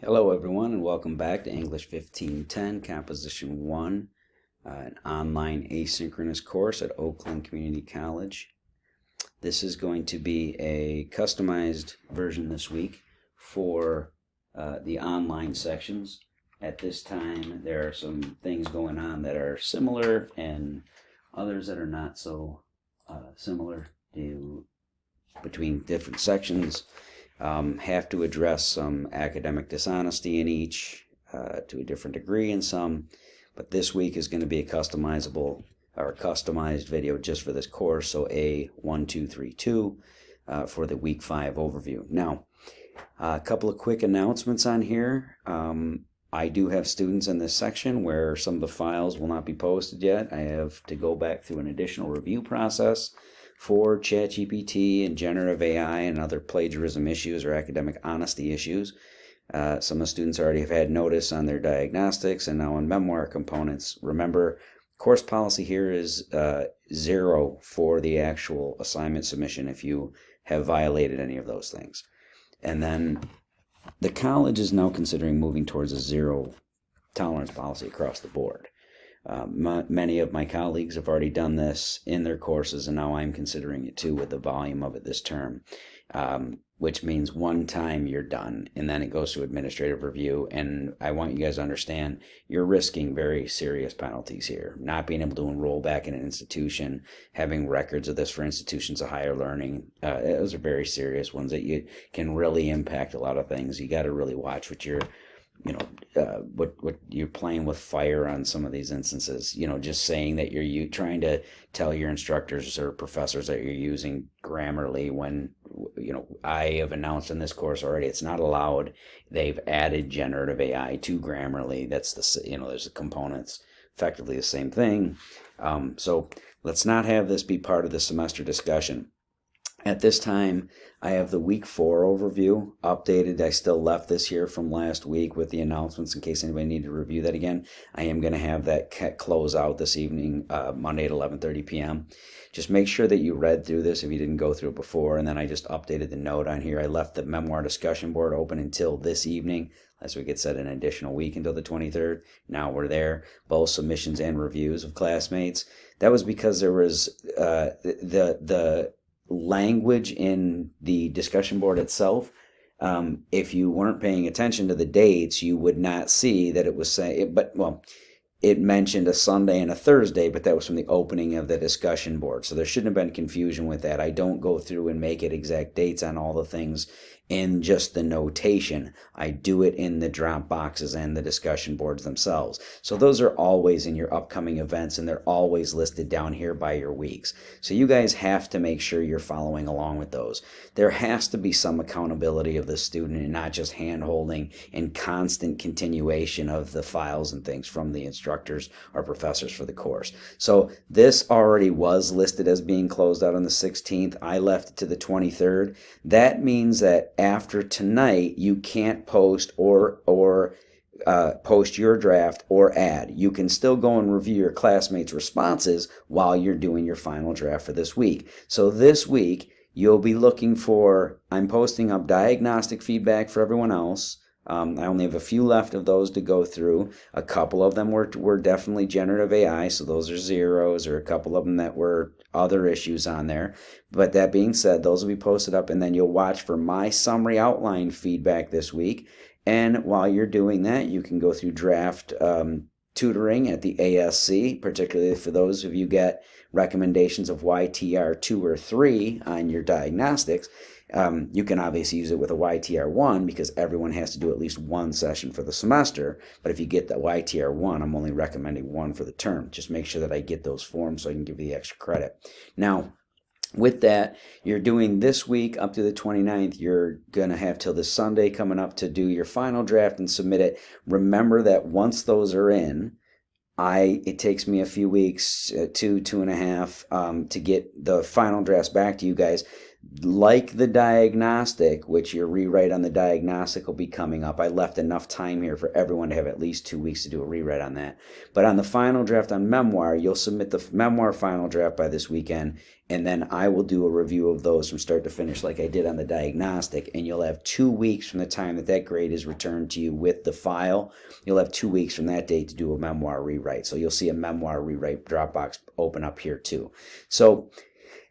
Hello everyone and welcome back to English 1510 Composition 1, an online asynchronous course at Oakland Community College. This is going to be a customized version this week for the online sections. At this time there are some things going on that are similar and others that are not so similar between different sections. Have to address some academic dishonesty in each to a different degree in some, but this week is going to be a customized video just for this course, so A1232 for the week 5 overview. Now, a couple of quick announcements on here. I do have students in this section where some of the files will not be posted yet. I have to go back through an additional review process for ChatGPT and generative AI and other plagiarism issues or academic honesty issues. Some of the students already have had notice on their diagnostics and now on memoir components. Remember, course policy here is 0 for the actual assignment submission if you have violated any of those things. And then the college is now considering moving towards a 0 tolerance policy across the board. Many of my colleagues have already done this in their courses, and now I'm considering it too with the volume of it this term, which means one time you're done, and then it goes to administrative review. And I want you guys to understand you're risking very serious penalties here. Not being able to enroll back in an institution, having records of this for institutions of higher learning, those are very serious ones that you can really impact a lot of things. You got to really watch what you're what you're playing with fire on some of these instances. Just saying that you're trying to tell your instructors or professors that you're using Grammarly when I have announced in this course already it's not allowed. They've added generative AI to Grammarly. That's there's the components, effectively the same thing. So let's not have this be part of the semester discussion. At this time, I have the week 4 overview updated. I still left this here from last week with the announcements in case anybody needed to review that again. I am going to have that close out this evening, Monday at 11:30 p.m. Just make sure that you read through this if you didn't go through it before, and then I just updated the note on here. I left the memoir discussion board open until this evening. Last week it said an additional week until the 23rd. Now we're there, both submissions and reviews of classmates. That was because there was the language in the discussion board itself. If you weren't paying attention to the dates, you would not see that it was saying, it mentioned a Sunday and a Thursday, but that was from the opening of the discussion board. So there shouldn't have been confusion with that. I don't go through and make it exact dates on all the things in just the notation. I do it in the drop boxes and the discussion boards themselves. So those are always in your upcoming events, and they're always listed down here by your weeks. So you guys have to make sure you're following along with those. There has to be some accountability of the student and not just hand-holding and constant continuation of the files and things from the instructors or professors for the course. So this already was listed as being closed out on the 16th. I left it to the 23rd. That means that after tonight, you can't post or post your draft or add. You can still go and review your classmates' responses while you're doing your final draft for this week. So this week, you'll be looking for, I'm posting up diagnostic feedback for everyone else. I only have a few left of those to go through. A couple of them were definitely generative AI, so those are zeros, or a couple of them that were other issues on there. But that being said, those will be posted up, and then you'll watch for my summary outline feedback this week. And while you're doing that, you can go through draft tutoring at the ASC, particularly for those of you get recommendations of YTR 2 or 3 on your diagnostics. You can obviously use it with a YTR 1 because everyone has to do at least one session for the semester. But if you get the YTR 1, I'm only recommending 1 for the term. Just make sure that I get those forms so I can give you the extra credit. Now, with that, you're doing this week up to the 29th. You're going to have till this Sunday coming up to do your final draft and submit it. Remember that once those are in, it takes me a few weeks, 2.5, to get the final drafts back to you guys. like the diagnostic, which your rewrite on the diagnostic will be coming up. I left enough time here for everyone to have at least 2 weeks to do a rewrite on that. But on the final draft on memoir, you'll submit the memoir final draft by this weekend, and then I will do a review of those from start to finish like I did on the diagnostic, and you'll have 2 weeks from the time that grade is returned to you with the file. You'll have 2 weeks from that date to do a memoir rewrite. So you'll see a memoir rewrite Dropbox open up here too. So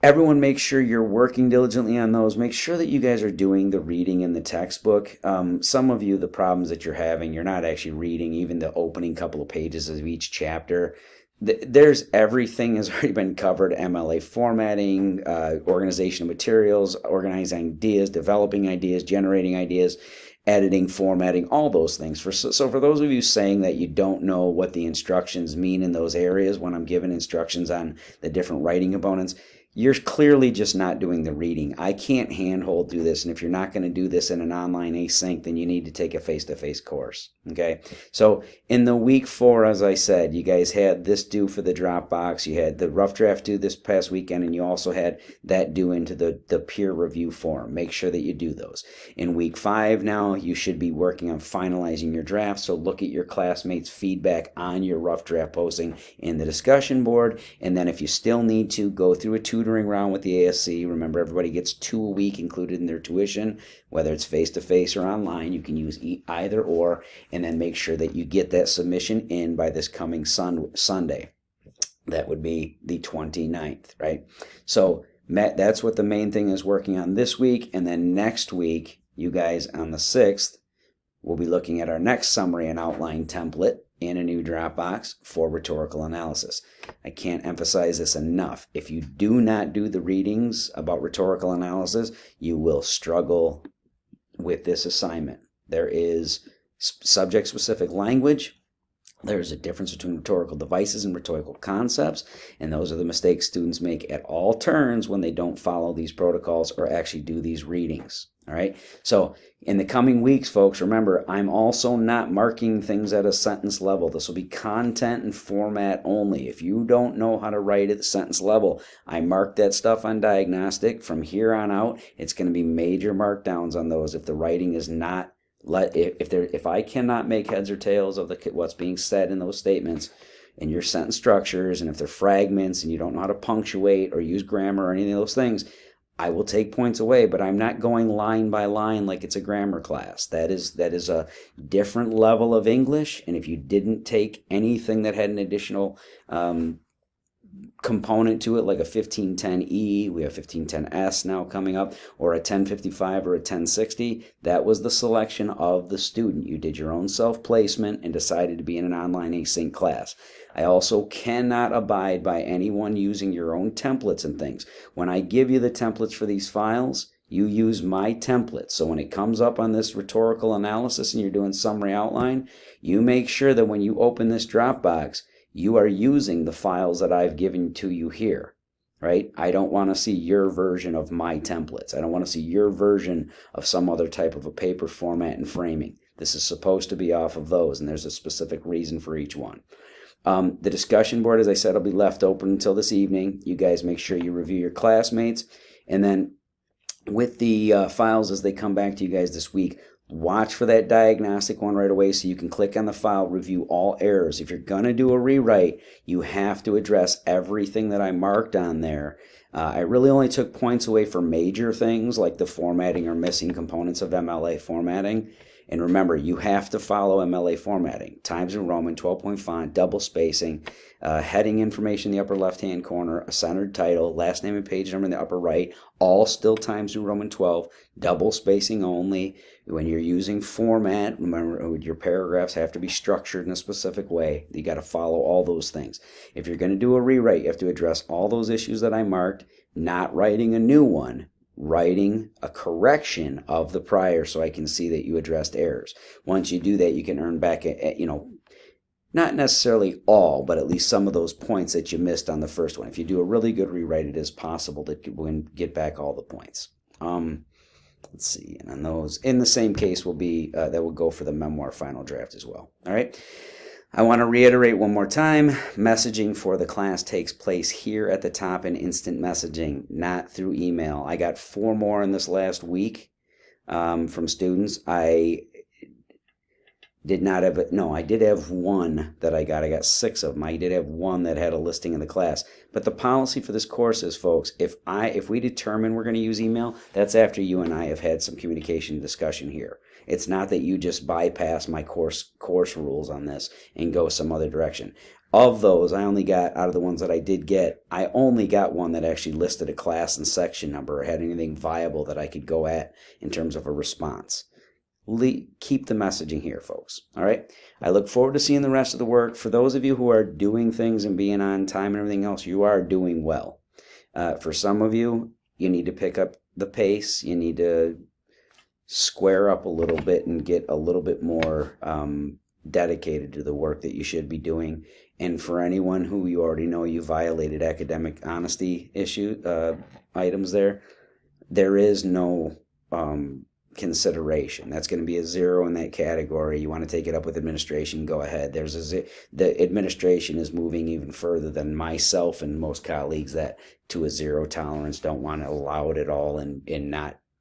everyone, make sure you're working diligently on those. Make sure that you guys are doing the reading in the textbook. Some of you, the problems that you're having, you're not actually reading even the opening couple of pages of each chapter. There's everything has already been covered: MLA formatting, organization of materials, organizing ideas, developing ideas, generating ideas, editing, formatting, all those things. So for those of you saying that you don't know what the instructions mean in those areas when I'm giving instructions on the different writing components, you're clearly just not doing the reading. I can't handhold through this, and if you're not going to do this in an online async, then you need to take a face-to-face course, okay? So in the week 4, as I said, you guys had this due for the Dropbox, you had the rough draft due this past weekend, and you also had that due into the peer review form. Make sure that you do those. In week 5 now, you should be working on finalizing your draft, so look at your classmates' feedback on your rough draft posting in the discussion board, and then if you still need to, go through a tutoring round with the ASC. Remember, everybody gets 2 a week included in their tuition, whether it's face-to-face or online. You can use either or, and then make sure that you get that submission in by this coming Sunday. That would be the 29th, right? So that's what the main thing is working on this week, and then next week, you guys on the 6th, we'll be looking at our next summary and outline template in a new Dropbox for rhetorical analysis. I can't emphasize this enough. If you do not do the readings about rhetorical analysis, you will struggle with this assignment. There is subject-specific language. There's a difference between rhetorical devices and rhetorical concepts, and those are the mistakes students make at all turns when they don't follow these protocols or actually do these readings. All right, so in the coming weeks, folks, remember, I'm also not marking things at a sentence level. This will be content and format only. If you don't know how to write at the sentence level, I mark that stuff on diagnostic. From here on out, it's going to be major markdowns on those if the writing is not if I cannot make heads or tails of what's being said in those statements in your sentence structures, and if they're fragments and you don't know how to punctuate or use grammar or any of those things, I will take points away, but I'm not going line by line like it's a grammar class. That is a different level of English, and if you didn't take anything that had an additional component to it, like a 1510E, we have 1510S now coming up, or a 1055 or a 1060, that was the selection of the student. You did your own self-placement and decided to be in an online async class. I also cannot abide by anyone using your own templates and things. When I give you the templates for these files, you use my template. So when it comes up on this rhetorical analysis and you're doing summary outline, you make sure that when you open this Dropbox, you are using the files that I've given to you here, right? I don't want to see your version of my templates. I don't want to see your version of some other type of a paper format and framing. This is supposed to be off of those, and there's a specific reason for each one. The discussion board, as I said, will be left open until this evening. You guys make sure you review your classmates. And then with the files as they come back to you guys this week, watch for that diagnostic one right away so you can click on the file, review all errors. If you're going to do a rewrite, you have to address everything that I marked on there. I really only took points away for major things like the formatting or missing components of MLA formatting. And remember, you have to follow MLA formatting. Times New Roman, 12-point font, double spacing, heading information in the upper left-hand corner, a centered title, last name and page number in the upper right, all still Times New Roman 12, double spacing only. When you're using format, remember, your paragraphs have to be structured in a specific way. You got to follow all those things. If you're going to do a rewrite, you have to address all those issues that I marked, not writing a new one, writing a correction of the prior so I can see that you addressed errors. Once you do that, you can earn back, not necessarily all, but at least some of those points that you missed on the first one. If you do a really good rewrite, it is possible to get back all the points. Let's see, and on those, in the same case will be, that will go for the memoir final draft as well. All right. I want to reiterate one more time, messaging for the class takes place here at the top in instant messaging, not through email. I got 4 more in this last week from students. I did not have, no, I did have one that I got 6 of them. I did have one that had a listing in the class. But the policy for this course is, folks, if we determine we're going to use email, that's after you and I have had some communication discussion here. It's not that you just bypass my course rules on this and go some other direction. Of those, I only got, out of the ones that I did get, I only got one that actually listed a class and section number or had anything viable that I could go at in terms of a response. Keep the messaging here, folks. All right. I look forward to seeing the rest of the work. For those of you who are doing things and being on time and everything else, you are doing well. For some of you, you need to pick up the pace. You need to square up a little bit and get a little bit more dedicated to the work that you should be doing. And for anyone who you already know you violated academic honesty items there is no consideration. That's going to be a 0 in that category. You want to take it up with administration, go ahead. The administration is moving even further than myself and most colleagues that to a 0 tolerance, don't want to allow it at all, and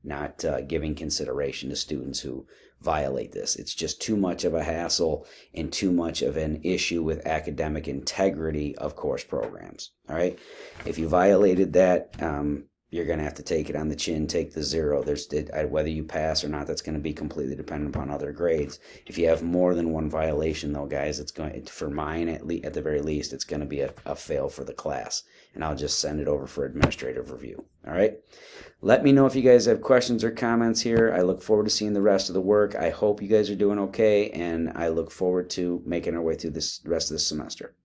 not giving consideration to students who violate this. It's just too much of a hassle and too much of an issue with academic integrity of course programs. All right. If you violated that, you're going to have to take it on the chin, take the 0. Whether you pass or not, that's going to be completely dependent upon other grades. If you have more than one violation, though, guys, it's going, for mine at the very least, it's going to be a fail for the class, and I'll just send it over for administrative review. All right. Let me know if you guys have questions or comments here. I look forward to seeing the rest of the work. I hope you guys are doing okay, and I look forward to making our way through this rest of this semester.